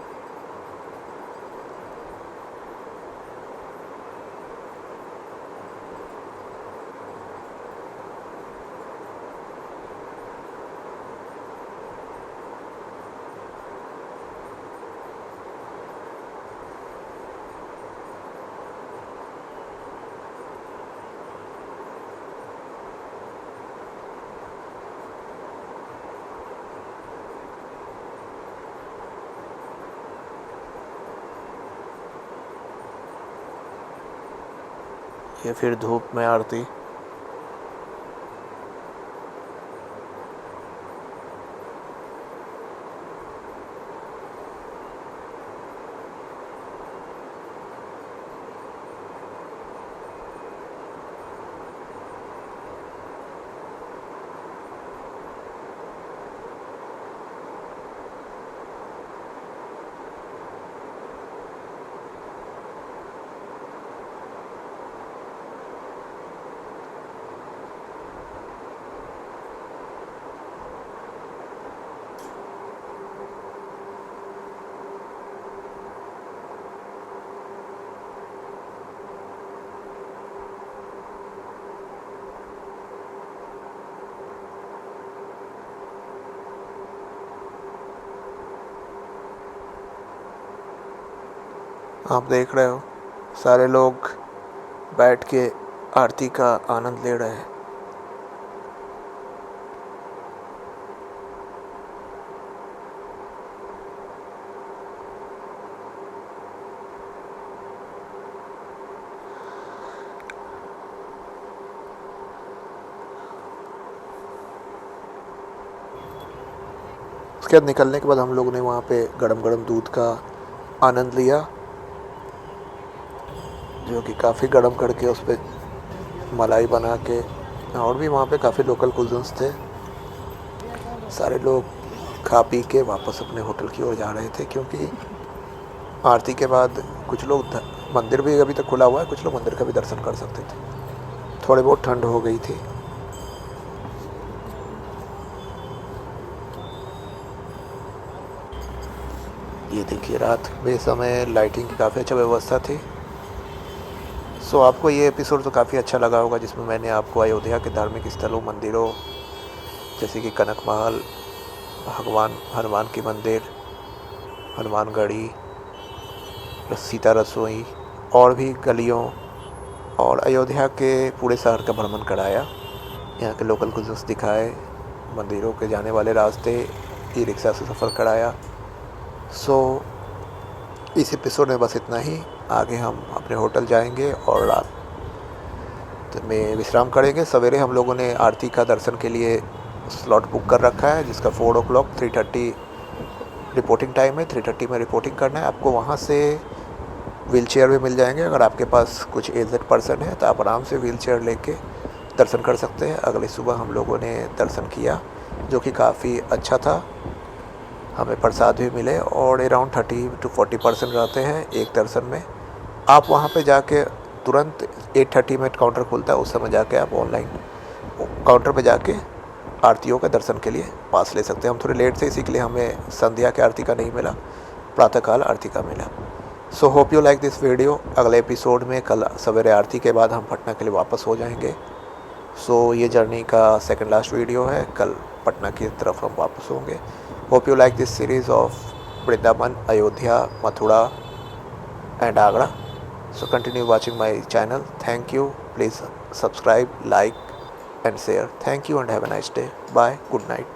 ये फिर धूप में आरती। आप देख रहे हो सारे लोग बैठ के आरती का आनंद ले रहे हैं। उसके बाद निकलने के बाद हम लोगों ने वहाँ पे गरम गरम दूध का आनंद लिया, जो कि काफ़ी गर्म करके उस पर मलाई बना के, और भी वहाँ पे काफ़ी लोकल कुजिन्स थे। सारे लोग खा पी के वापस अपने होटल की ओर जा रहे थे, क्योंकि आरती के बाद कुछ लोग मंदिर भी अभी तक खुला हुआ है, कुछ लोग मंदिर का भी दर्शन कर सकते थे। थोड़ी बहुत ठंड हो गई थी। ये देखिए रात में समय लाइटिंग की काफ़ी अच्छा व्यवस्था थी। सो आपको ये एपिसोड तो काफ़ी अच्छा लगा होगा, जिसमें मैंने आपको अयोध्या के धार्मिक स्थलों, मंदिरों जैसे कि कनक महल, भगवान हनुमान की मंदिर, हनुमानगढ़ी, सीता रसोई और भी गलियों और अयोध्या के पूरे शहर का भ्रमण कराया। यहाँ के लोकल कुजिन्स दिखाए, मंदिरों के जाने वाले रास्ते, ई रिक्शा से सफ़र कराया। सो इस एपिसोड में बस इतना ही। आगे हम अपने होटल जाएंगे और रात में विश्राम करेंगे। सवेरे हम लोगों ने आरती का दर्शन के लिए स्लॉट बुक कर रखा है, जिसका 4 o'clock 3:30 रिपोर्टिंग टाइम है। 3:30 में रिपोर्टिंग करना है। आपको वहाँ से व्हील चेयर भी मिल जाएंगे। अगर आपके पास कुछ एजड पर्सन है तो आप आराम से व्हील चेयर लेके दर्शन कर सकते हैं। अगली सुबह हम लोगों ने दर्शन किया, जो कि काफ़ी अच्छा था। हमें प्रसाद भी मिले और अराउंड 30 to 40% रहते हैं एक दर्शन में। आप वहाँ पे जाके तुरंत 8:30 में काउंटर खुलता है, उस समय जाके आप ऑनलाइन काउंटर पे जाके आरतियों के दर्शन के लिए पास ले सकते हैं। हम थोड़े लेट से, इसी के लिए हमें संध्या के आरती का नहीं मिला, प्रातःकाल आरती का मिला। So hope you like this video. अगले एपिसोड में कल सवेरे आरती के बाद हम पटना के लिए वापस हो जाएंगे। सो ये जर्नी का सेकंड लास्ट वीडियो है। कल पटना की तरफ हम वापस होंगे। Hope you like this series of Vrindavan, Ayodhya, Mathura and Agra. So continue watching my channel. Thank you. Please subscribe, like and share. Thank you and have a nice day. Bye. Good night.